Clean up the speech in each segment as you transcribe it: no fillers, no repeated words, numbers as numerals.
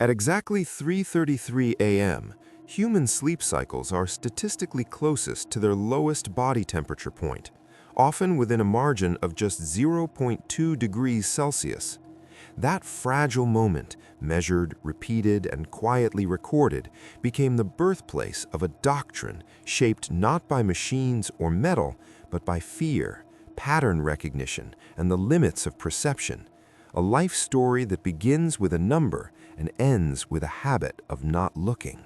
At exactly 3:33 a.m., human sleep cycles are statistically closest to their lowest body temperature point, often within a margin of just zero point 0.2 degrees Celsius. That fragile moment, measured, repeated, and quietly recorded, became the birthplace of a doctrine shaped not by machines or metal, but by fear, pattern recognition, and the limits of perception. A life story that begins with a number and ends with a habit of not looking.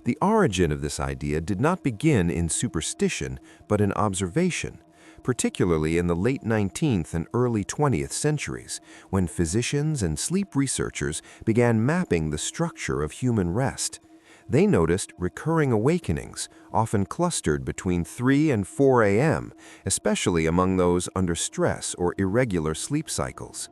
The origin of this idea did not begin in superstition, but in observation, particularly in the late 19th and early 20th centuries, when physicians and sleep researchers began mapping the structure of human rest. They noticed recurring awakenings, often clustered between 3 and 4 a.m., especially among those under stress or irregular sleep cycles.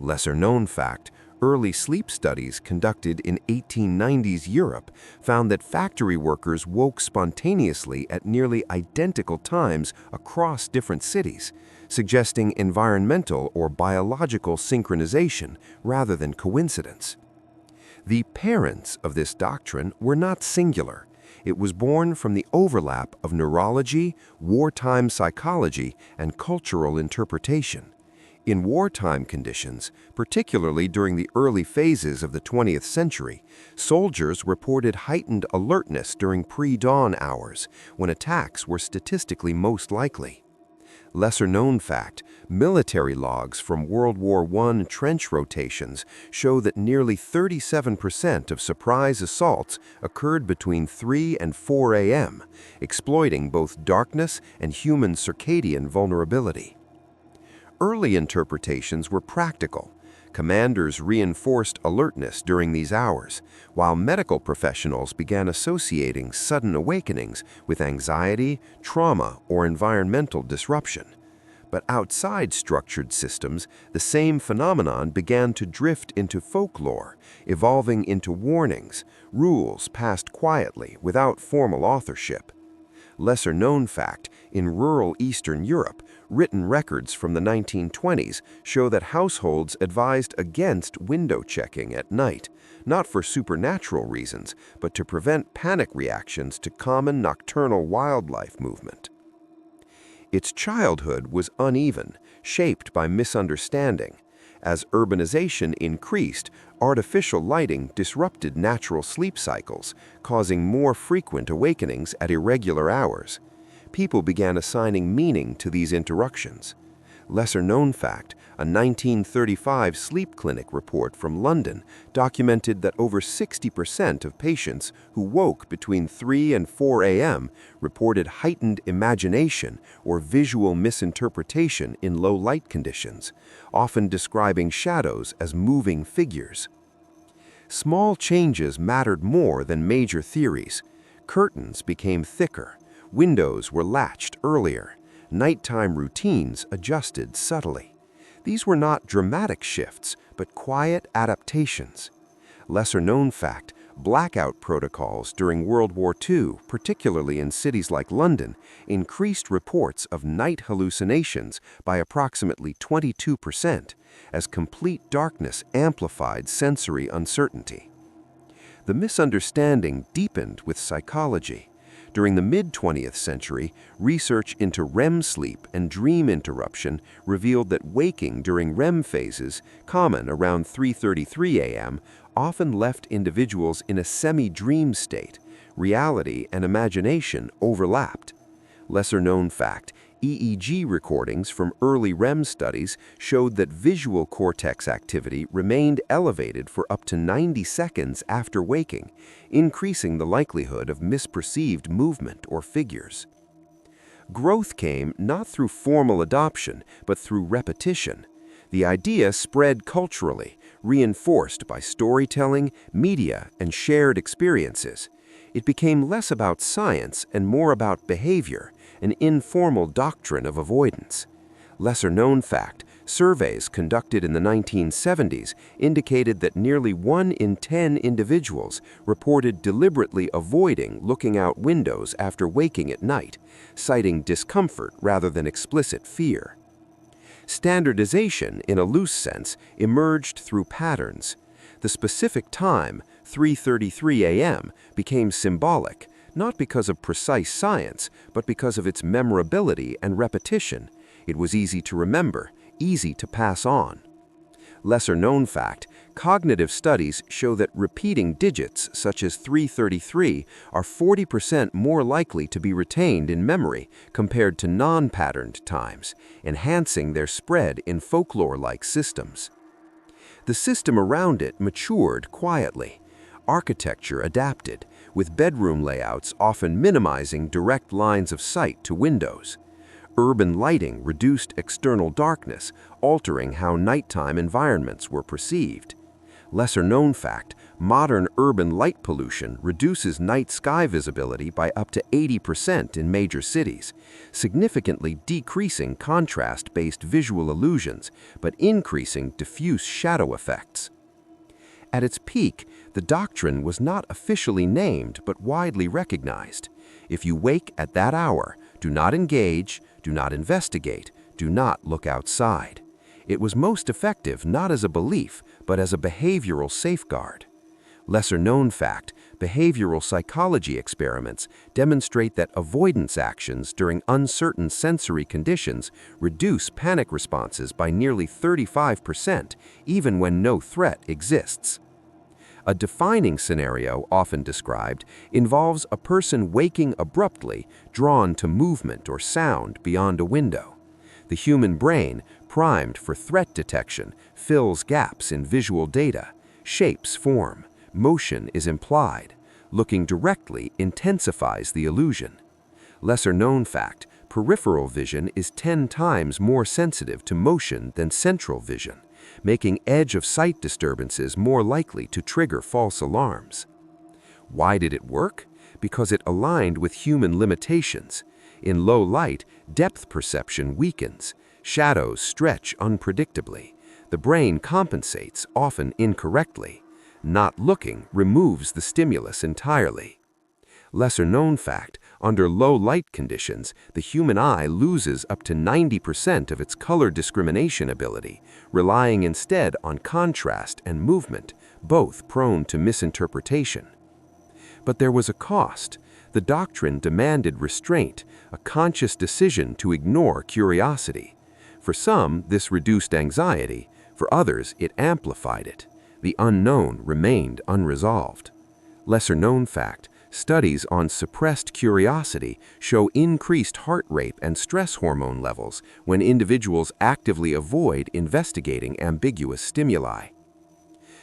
Lesser-known fact, early sleep studies conducted in 1890s Europe found that factory workers woke spontaneously at nearly identical times across different cities, suggesting environmental or biological synchronization rather than coincidence. The parents of this doctrine were not singular. It was born from the overlap of neurology, wartime psychology, and cultural interpretation. In wartime conditions, particularly during the early phases of the 20th century, soldiers reported heightened alertness during pre-dawn hours, when attacks were statistically most likely. Lesser-known fact, military logs from World War I trench rotations show that nearly 37% of surprise assaults occurred between 3 and 4 a.m., exploiting both darkness and human circadian vulnerability. Early interpretations were practical. Commanders reinforced alertness during these hours, while medical professionals began associating sudden awakenings with anxiety, trauma, or environmental disruption. But outside structured systems, the same phenomenon began to drift into folklore, evolving into warnings, rules passed quietly without formal authorship. Lesser-known fact, in rural Eastern Europe, written records from the 1920s show that households advised against window checking at night, not for supernatural reasons, but to prevent panic reactions to common nocturnal wildlife movement. Its childhood was uneven, shaped by misunderstanding. As urbanization increased, artificial lighting disrupted natural sleep cycles, causing more frequent awakenings at irregular hours. People began assigning meaning to these interruptions. Lesser-known fact, a 1935 sleep clinic report from London documented that over 60% of patients who woke between 3 and 4 a.m. reported heightened imagination or visual misinterpretation in low light conditions, often describing shadows as moving figures. Small changes mattered more than major theories. Curtains became thicker. Windows were latched earlier. Nighttime routines adjusted subtly. These were not dramatic shifts, but quiet adaptations. Lesser-known fact, blackout protocols during World War II, particularly in cities like London, increased reports of night hallucinations by approximately 22%, as complete darkness amplified sensory uncertainty. The misunderstanding deepened with psychology. During the mid-20th century, research into REM sleep and dream interruption revealed that waking during REM phases, common around 3:33 a.m., often left individuals in a semi-dream state. Reality and imagination overlapped. Lesser-known fact, EEG recordings from early REM studies showed that visual cortex activity remained elevated for up to 90 seconds after waking, increasing the likelihood of misperceived movement or figures. Growth came not through formal adoption, but through repetition. The idea spread culturally, reinforced by storytelling, media, and shared experiences. It became less about science and more about behavior, an informal doctrine of avoidance. Lesser-known fact, surveys conducted in the 1970s indicated that nearly 1 in 10 individuals reported deliberately avoiding looking out windows after waking at night, citing discomfort rather than explicit fear. Standardization, in a loose sense, emerged through patterns. The specific time, 3:33 a.m., became symbolic, not because of precise science, but because of its memorability and repetition. It was easy to remember, easy to pass on. Lesser-known fact, cognitive studies show that repeating digits such as 333 are 40% more likely to be retained in memory compared to non-patterned times, enhancing their spread in folklore-like systems. The system around it matured quietly. Architecture adapted, with bedroom layouts often minimizing direct lines of sight to windows. Urban lighting reduced external darkness, altering how nighttime environments were perceived. Lesser-known fact, modern urban light pollution reduces night sky visibility by up to 80% in major cities, significantly decreasing contrast-based visual illusions, but increasing diffuse shadow effects. At its peak, the doctrine was not officially named but widely recognized. If you wake at that hour, do not engage, do not investigate, do not look outside. It was most effective not as a belief, but as a behavioral safeguard. Lesser-known fact, behavioral psychology experiments demonstrate that avoidance actions during uncertain sensory conditions reduce panic responses by nearly 35%, even when no threat exists. A defining scenario, often described, involves a person waking abruptly, drawn to movement or sound beyond a window. The human brain, primed for threat detection, fills gaps in visual data. Shapes form, motion is implied. Looking directly intensifies the illusion. Lesser-known fact, peripheral vision is 10 times more sensitive to motion than central vision, making edge-of-sight disturbances more likely to trigger false alarms. Why did it work? Because it aligned with human limitations. In low light, depth perception weakens. Shadows stretch unpredictably. The brain compensates, often incorrectly. Not looking removes the stimulus entirely. Lesser-known fact, under low light conditions, the human eye loses up to 90% of its color discrimination ability, relying instead on contrast and movement, both prone to misinterpretation. But there was a cost. The doctrine demanded restraint, a conscious decision to ignore curiosity. For some, this reduced anxiety. For others, it amplified it. The unknown remained unresolved. Lesser-known fact, studies on suppressed curiosity show increased heart rate and stress hormone levels when individuals actively avoid investigating ambiguous stimuli.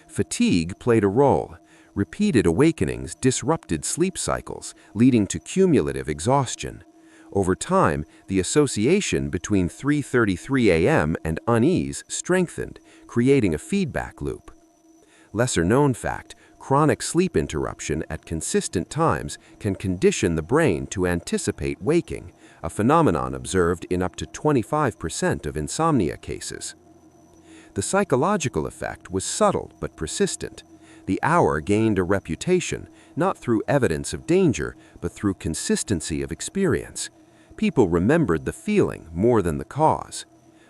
Fatigue played a role. Repeated awakenings disrupted sleep cycles, leading to cumulative exhaustion. Over time, the association between 3:33 a.m. and unease strengthened, creating a feedback loop. Lesser-known fact, chronic sleep interruption at consistent times can condition the brain to anticipate waking, a phenomenon observed in up to 25% of insomnia cases. The psychological effect was subtle but persistent. The hour gained a reputation, not through evidence of danger, but through consistency of experience. People remembered the feeling more than the cause.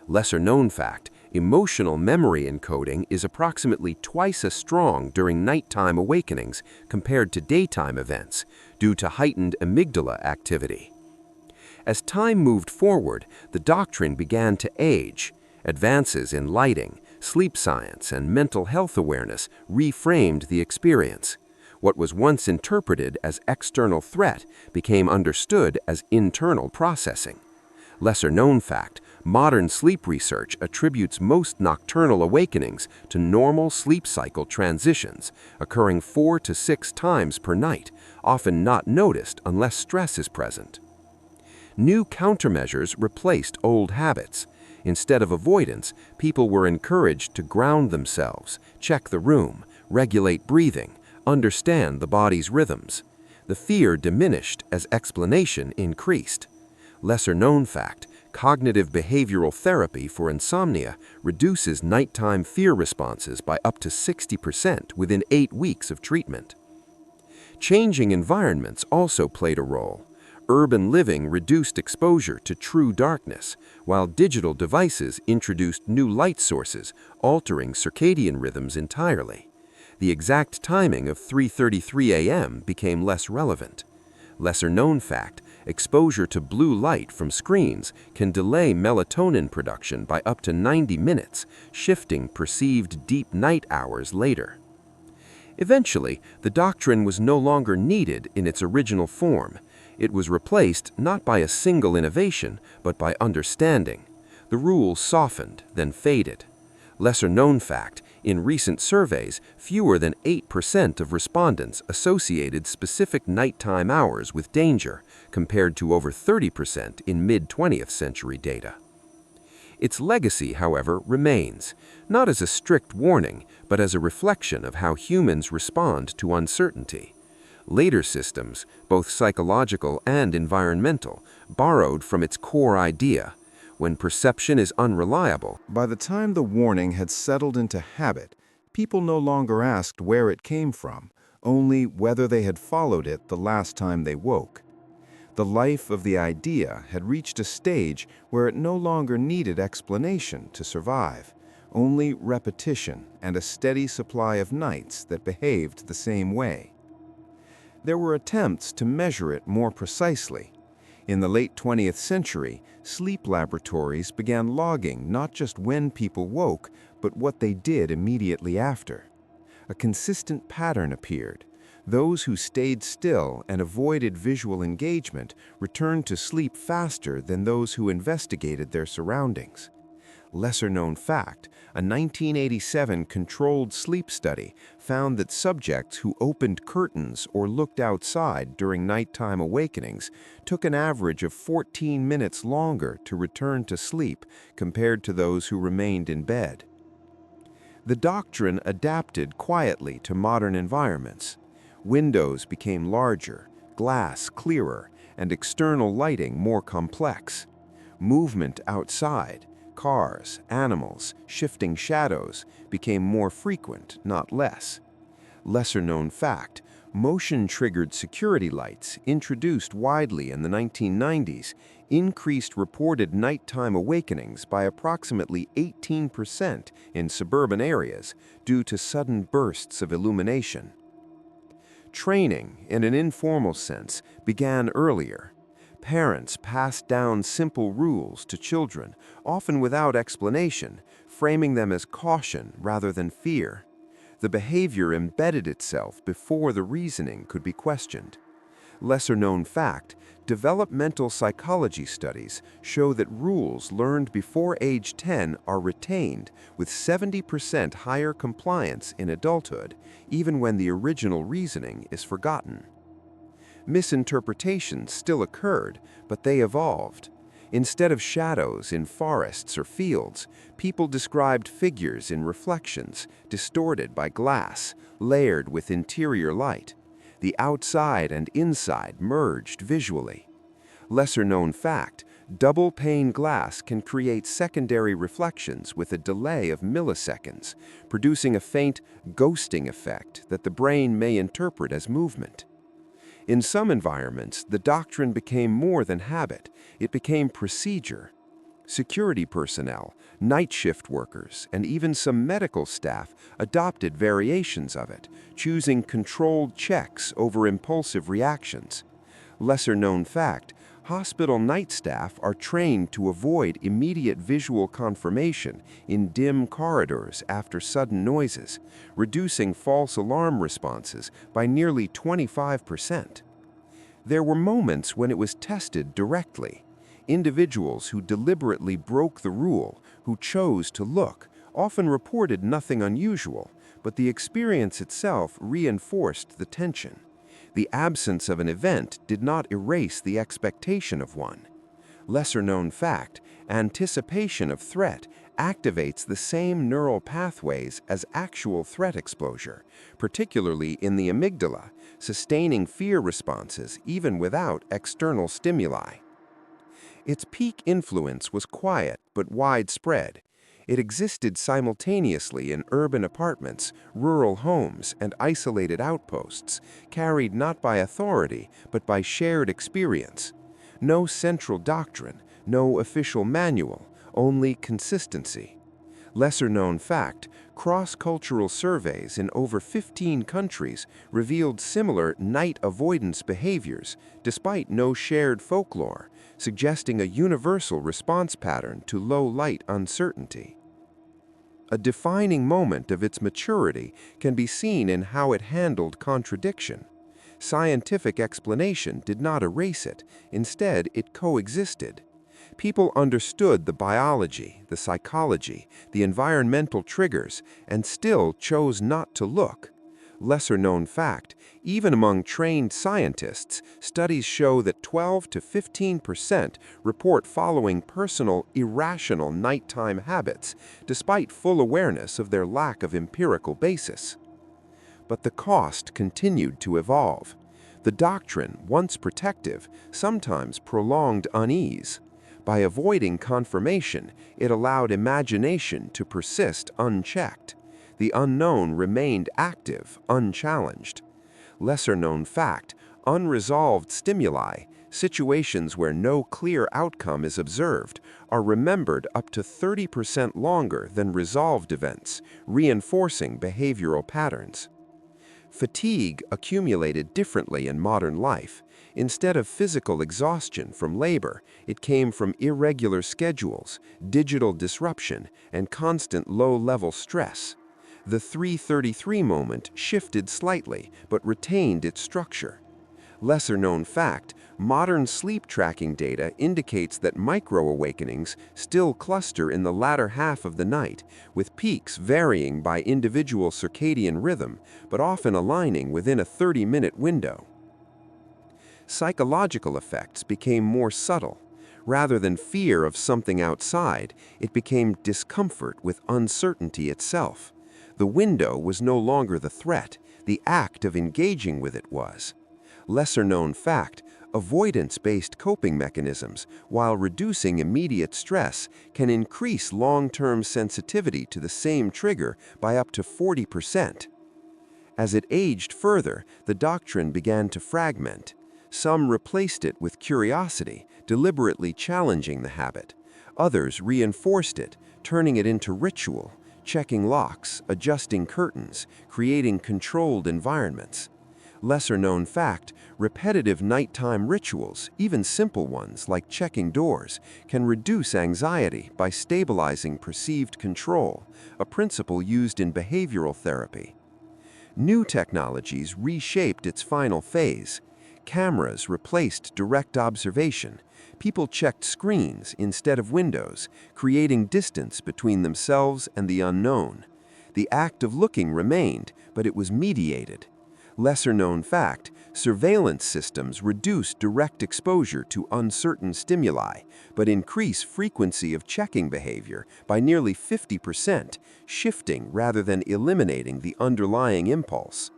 Lesser-known fact, emotional memory encoding is approximately twice as strong during nighttime awakenings compared to daytime events, due to heightened amygdala activity. As time moved forward, the doctrine began to age. Advances in lighting, sleep science, and mental health awareness reframed the experience. What was once interpreted as external threat became understood as internal processing. Lesser-known fact, modern sleep research attributes most nocturnal awakenings to normal sleep cycle transitions, occurring 4 to 6 times per night, often not noticed unless stress is present. New countermeasures replaced old habits. Instead of avoidance, people were encouraged to ground themselves, check the room, regulate breathing, understand the body's rhythms. The fear diminished as explanation increased. Lesser-known fact, cognitive behavioral therapy for insomnia reduces nighttime fear responses by up to 60% within 8 weeks of treatment. Changing environments also played a role. Urban living reduced exposure to true darkness, while digital devices introduced new light sources, altering circadian rhythms entirely. The exact timing of 3:33 a.m. became less relevant. Lesser-known fact, exposure to blue light from screens can delay melatonin production by up to 90 minutes, shifting perceived deep night hours later. Eventually, the doctrine was no longer needed in its original form. It was replaced not by a single innovation, but by understanding. The rule softened, then faded. Lesser-known fact, in recent surveys, fewer than 8% of respondents associated specific nighttime hours with danger, compared to over 30% in mid-20th century data. Its legacy, however, remains, not as a strict warning, but as a reflection of how humans respond to uncertainty. Later systems, both psychological and environmental, borrowed from its core idea. When perception is unreliable, By the time the warning had settled into habit, people no longer asked where it came from, only whether they had followed it the last time they woke. The life of the idea had reached a stage where it no longer needed explanation to survive, only repetition and a steady supply of nights that behaved the same way. There were attempts to measure it more precisely. In the late 20th century, sleep laboratories began logging not just when people woke, but what they did immediately after. A consistent pattern appeared. Those who stayed still and avoided visual engagement returned to sleep faster than those who investigated their surroundings. Lesser-known fact, a 1987 controlled sleep study found that subjects who opened curtains or looked outside during nighttime awakenings took an average of 14 minutes longer to return to sleep compared to those who remained in bed. The doctrine adapted quietly to modern environments. Windows became larger, glass clearer, and external lighting more complex. Movement outside, cars, animals, shifting shadows, became more frequent, not less. Lesser-known fact, motion-triggered security lights, introduced widely in the 1990s, increased reported nighttime awakenings by approximately 18% in suburban areas due to sudden bursts of illumination. Training, in an informal sense, began earlier. Parents passed down simple rules to children, often without explanation, framing them as caution rather than fear. The behavior embedded itself before the reasoning could be questioned. Lesser-known fact, developmental psychology studies show that rules learned before age 10 are retained with 70% higher compliance in adulthood, even when the original reasoning is forgotten. Misinterpretations still occurred, but they evolved. Instead of shadows in forests or fields, people described figures in reflections, distorted by glass, layered with interior light. The outside and inside merged visually. Lesser-known fact, double-pane glass can create secondary reflections with a delay of milliseconds, producing a faint ghosting effect that the brain may interpret as movement. In some environments, the doctrine became more than habit. It became procedure. Security personnel, night shift workers, and even some medical staff adopted variations of it, choosing controlled checks over impulsive reactions. Lesser-known fact, hospital night staff are trained to avoid immediate visual confirmation in dim corridors after sudden noises, reducing false alarm responses by nearly 25%. There were moments when it was tested directly. Individuals who deliberately broke the rule, who chose to look, often reported nothing unusual, but the experience itself reinforced the tension. The absence of an event did not erase the expectation of one. Lesser-known fact, anticipation of threat activates the same neural pathways as actual threat exposure, particularly in the amygdala, sustaining fear responses even without external stimuli. Its peak influence was quiet but widespread. It existed simultaneously in urban apartments, rural homes, and isolated outposts, carried not by authority but by shared experience. No central doctrine, no official manual, only consistency. Lesser-known fact, cross-cultural surveys in over 15 countries revealed similar night avoidance behaviors despite no shared folklore, suggesting a universal response pattern to low-light uncertainty. A defining moment of its maturity can be seen in how it handled contradiction. Scientific explanation did not erase it, instead it coexisted. People understood the biology, the psychology, the environmental triggers, and still chose not to look. Lesser-known fact, even among trained scientists, studies show that 12 to 15% report following personal, irrational nighttime habits, despite full awareness of their lack of empirical basis. But the cost continued to evolve. The doctrine, once protective, sometimes prolonged unease. By avoiding confirmation, it allowed imagination to persist unchecked. The unknown remained active, unchallenged. Lesser-known fact, unresolved stimuli, situations where no clear outcome is observed, are remembered up to 30% longer than resolved events, reinforcing behavioral patterns. Fatigue accumulated differently in modern life. Instead of physical exhaustion from labor, it came from irregular schedules, digital disruption, and constant low-level stress. The 3:33 moment shifted slightly, but retained its structure. Lesser-known fact, modern sleep tracking data indicates that micro-awakenings still cluster in the latter half of the night, with peaks varying by individual circadian rhythm, but often aligning within a 30-minute window. Psychological effects became more subtle. Rather than fear of something outside, it became discomfort with uncertainty itself. The window was no longer the threat, the act of engaging with it was. Lesser-known fact, avoidance-based coping mechanisms, while reducing immediate stress, can increase long-term sensitivity to the same trigger by up to 40%. As it aged further, the doctrine began to fragment. Some replaced it with curiosity, deliberately challenging the habit. Others reinforced it, turning it into ritual, checking locks, adjusting curtains, creating controlled environments. Lesser-known fact, repetitive nighttime rituals, even simple ones like checking doors, can reduce anxiety by stabilizing perceived control, a principle used in behavioral therapy. New technologies reshaped its final phase. Cameras replaced direct observation. People checked screens instead of windows, creating distance between themselves and the unknown. The act of looking remained, but it was mediated. Lesser-known fact, surveillance systems reduce direct exposure to uncertain stimuli, but increase frequency of checking behavior by nearly 50%, shifting rather than eliminating the underlying impulse.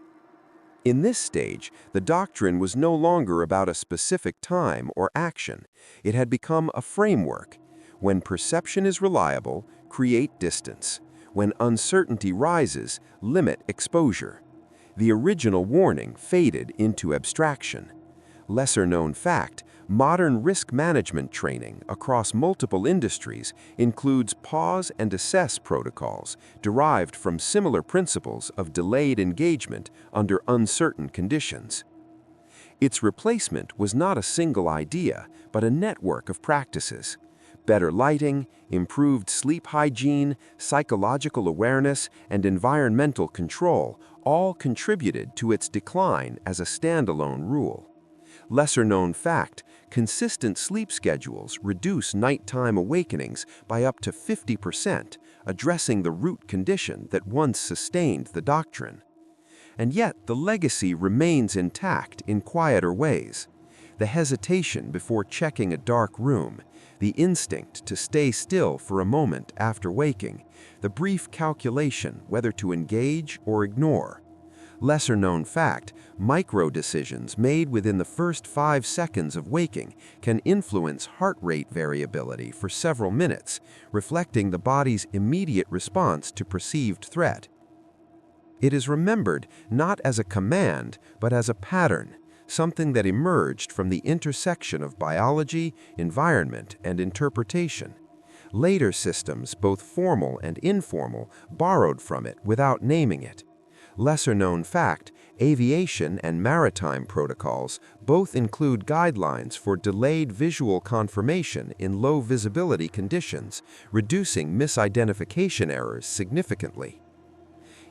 In this stage, the doctrine was no longer about a specific time or action. It had become a framework. When perception is reliable, create distance. When uncertainty rises, limit exposure. The original warning faded into abstraction. Lesser-known fact, modern risk management training across multiple industries includes pause and assess protocols derived from similar principles of delayed engagement under uncertain conditions. Its replacement was not a single idea, but a network of practices. Better lighting, improved sleep hygiene, psychological awareness, and environmental control all contributed to its decline as a standalone rule. Lesser-known fact, consistent sleep schedules reduce nighttime awakenings by up to 50%, addressing the root condition that once sustained the doctrine. And yet the legacy remains intact in quieter ways. The hesitation before checking a dark room, the instinct to stay still for a moment after waking, the brief calculation whether to engage or ignore. Lesser-known fact, micro-decisions made within the first 5 seconds of waking can influence heart rate variability for several minutes, reflecting the body's immediate response to perceived threat. It is remembered not as a command, but as a pattern, something that emerged from the intersection of biology, environment, and interpretation. Later systems, both formal and informal, borrowed from it without naming it. Lesser-known fact, aviation and maritime protocols both include guidelines for delayed visual confirmation in low visibility conditions, reducing misidentification errors significantly.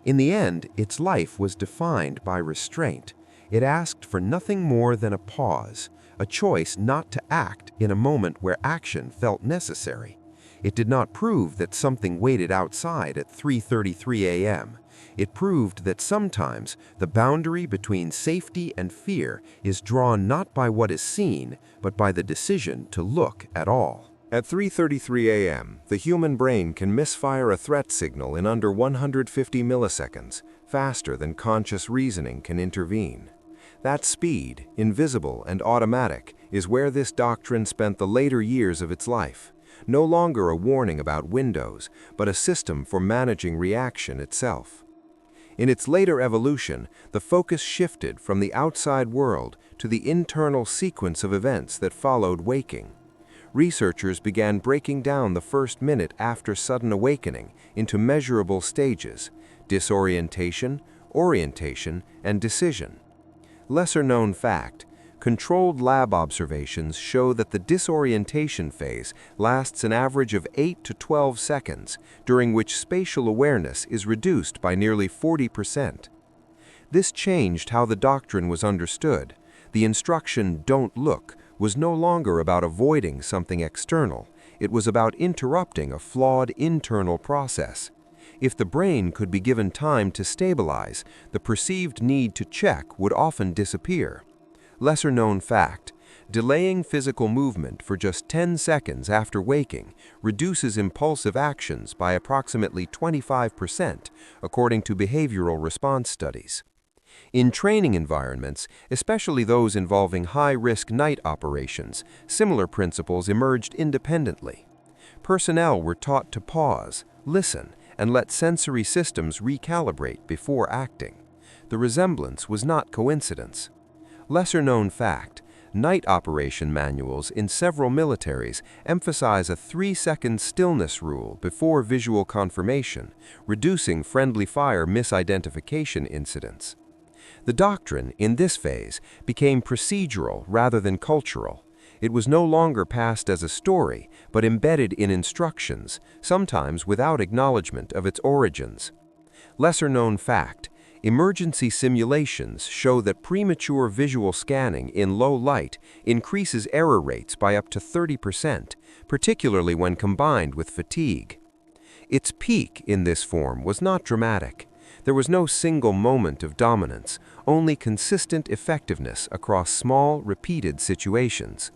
In the end, its life was defined by restraint. It asked for nothing more than a pause, a choice not to act in a moment where action felt necessary. It did not prove that something waited outside at 3:33 a.m. It proved that sometimes the boundary between safety and fear is drawn not by what is seen, but by the decision to look at all. At 3:33 a.m., the human brain can misfire a threat signal in under 150 milliseconds, faster than conscious reasoning can intervene. That speed, invisible and automatic, is where this doctrine spent the later years of its life. No longer a warning about windows, but a system for managing reaction itself. In its later evolution, the focus shifted from the outside world to the internal sequence of events that followed waking. Researchers began breaking down the first minute after sudden awakening into measurable stages: disorientation, orientation, and decision. Lesser-known fact, controlled lab observations show that the disorientation phase lasts an average of 8 to 12 seconds, during which spatial awareness is reduced by nearly 40%. This changed how the doctrine was understood. The instruction, "don't look," was no longer about avoiding something external. It was about interrupting a flawed internal process. If the brain could be given time to stabilize, the perceived need to check would often disappear. Lesser-known fact, delaying physical movement for just 10 seconds after waking reduces impulsive actions by approximately 25%, according to behavioral response studies. In training environments, especially those involving high-risk night operations, similar principles emerged independently. Personnel were taught to pause, listen, and let sensory systems recalibrate before acting. The resemblance was not coincidence. Lesser-known fact, night operation manuals in several militaries emphasize a 3-second stillness rule before visual confirmation, reducing friendly fire misidentification incidents. The doctrine, in this phase, became procedural rather than cultural. It was no longer passed as a story, but embedded in instructions, sometimes without acknowledgement of its origins. Lesser-known fact, emergency simulations show that premature visual scanning in low light increases error rates by up to 30%, particularly when combined with fatigue. Its peak in this form was not dramatic. There was no single moment of dominance, only consistent effectiveness across small, repeated situations.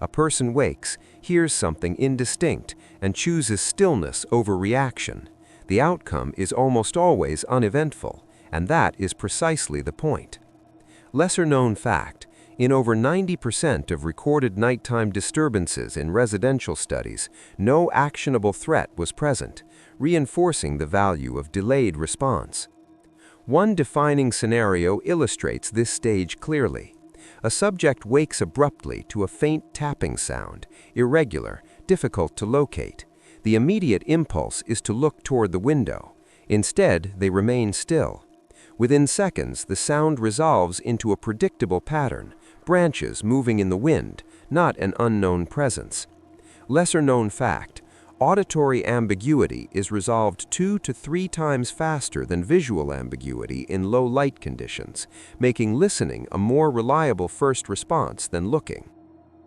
A person wakes, hears something indistinct, and chooses stillness over reaction. The outcome is almost always uneventful, and that is precisely the point. Lesser-known fact, in over 90% of recorded nighttime disturbances in residential studies, no actionable threat was present, reinforcing the value of delayed response. One defining scenario illustrates this stage clearly. A subject wakes abruptly to a faint tapping sound, irregular, difficult to locate. The immediate impulse is to look toward the window. Instead, they remain still. Within seconds, the sound resolves into a predictable pattern, branches moving in the wind, not an unknown presence. Lesser-known fact, auditory ambiguity is resolved 2 to 3 times faster than visual ambiguity in low light conditions, making listening a more reliable first response than looking.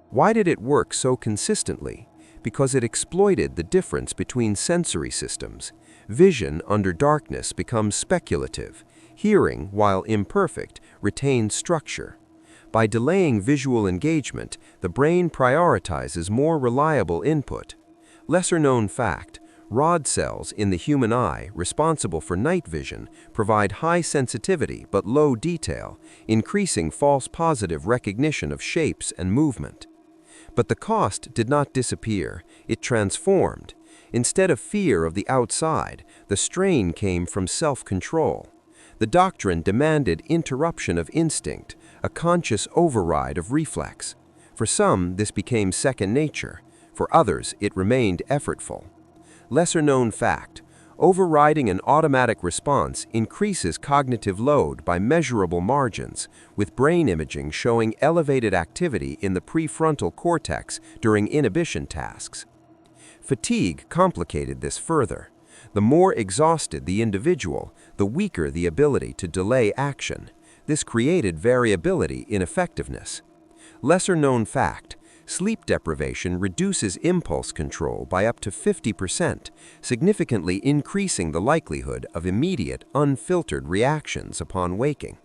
Why did it work so consistently? Because it exploited the difference between sensory systems. Vision under darkness becomes speculative. Hearing, while imperfect, retains structure. By delaying visual engagement, the brain prioritizes more reliable input. Lesser-known fact, rod cells in the human eye responsible for night vision provide high sensitivity but low detail, increasing false positive recognition of shapes and movement. But the cost did not disappear, it transformed. Instead of fear of the outside, the strain came from self-control. The doctrine demanded interruption of instinct, a conscious override of reflex. For some, this became second nature. For others, it remained effortful. Lesser-known fact: overriding an automatic response increases cognitive load by measurable margins, with brain imaging showing elevated activity in the prefrontal cortex during inhibition tasks. Fatigue complicated this further. The more exhausted the individual, the weaker the ability to delay action. This created variability in effectiveness. Lesser-known fact: sleep deprivation reduces impulse control by up to 50%, significantly increasing the likelihood of immediate, unfiltered reactions upon waking.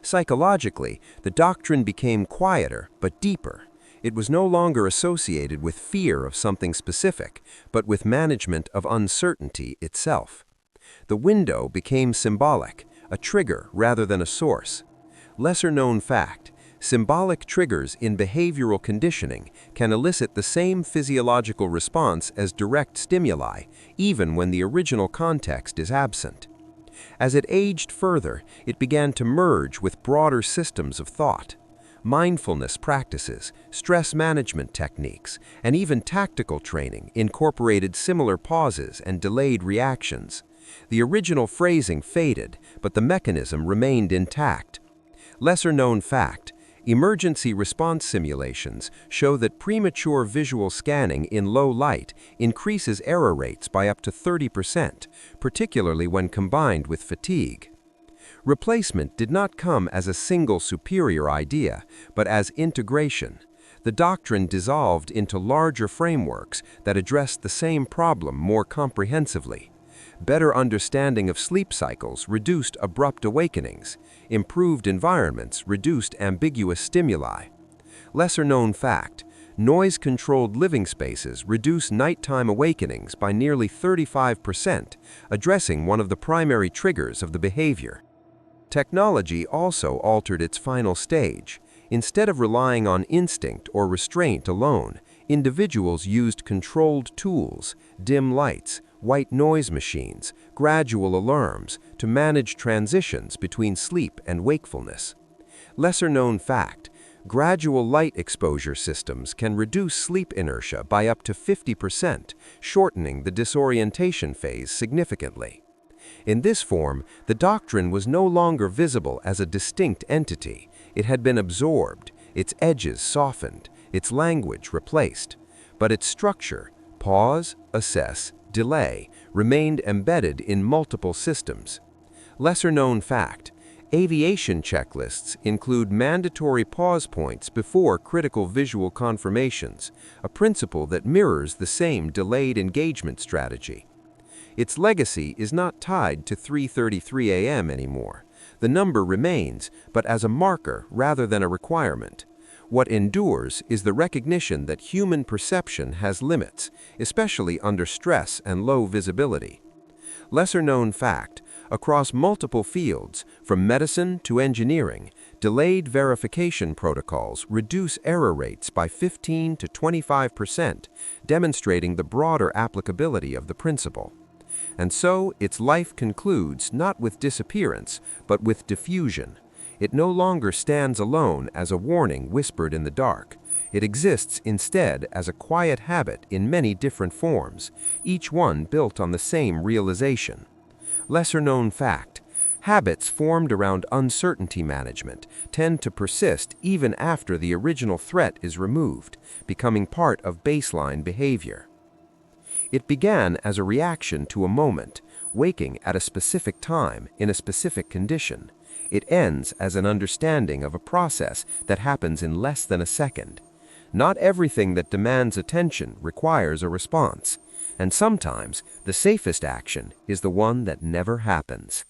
Psychologically, the doctrine became quieter but deeper. It was no longer associated with fear of something specific, but with management of uncertainty itself. The window became symbolic, a trigger rather than a source. Lesser-known fact: symbolic triggers in behavioral conditioning can elicit the same physiological response as direct stimuli, even when the original context is absent. As it aged further, it began to merge with broader systems of thought. Mindfulness practices, stress management techniques, and even tactical training incorporated similar pauses and delayed reactions. The original phrasing faded, but the mechanism remained intact. Lesser-known fact: emergency response simulations show that premature visual scanning in low light increases error rates by up to 30%, particularly when combined with fatigue. Replacement did not come as a single superior idea, but as integration. The doctrine dissolved into larger frameworks that addressed the same problem more comprehensively. Better understanding of sleep cycles reduced abrupt awakenings. Improved environments reduced ambiguous stimuli. Lesser-known fact: noise-controlled living spaces reduce nighttime awakenings by nearly 35%, addressing one of the primary triggers of the behavior. Technology also altered its final stage. Instead of relying on instinct or restraint alone, individuals used controlled tools, dim lights, white noise machines, gradual alarms to manage transitions between sleep and wakefulness. Lesser-known fact: gradual light exposure systems can reduce sleep inertia by up to 50%, shortening the disorientation phase significantly. In this form, the doctrine was no longer visible as a distinct entity. It had been absorbed, its edges softened, its language replaced. But its structure, pause, assess, delay, remained embedded in multiple systems. Lesser-known fact: aviation checklists include mandatory pause points before critical visual confirmations, a principle that mirrors the same delayed engagement strategy. Its legacy is not tied to 3:33 a.m. anymore. The number remains, but as a marker rather than a requirement. What endures is the recognition that human perception has limits, especially under stress and low visibility. Lesser-known fact: across multiple fields, from medicine to engineering, delayed verification protocols reduce error rates by 15 to 25%, demonstrating the broader applicability of the principle. And so, its life concludes not with disappearance, but with diffusion. It no longer stands alone as a warning whispered in the dark. It exists instead as a quiet habit in many different forms, each one built on the same realization. Lesser-known fact: habits formed around uncertainty management tend to persist even after the original threat is removed, becoming part of baseline behavior. It began as a reaction to a moment, waking at a specific time in a specific condition. It ends as an understanding of a process that happens in less than a second. Not everything that demands attention requires a response, and sometimes the safest action is the one that never happens.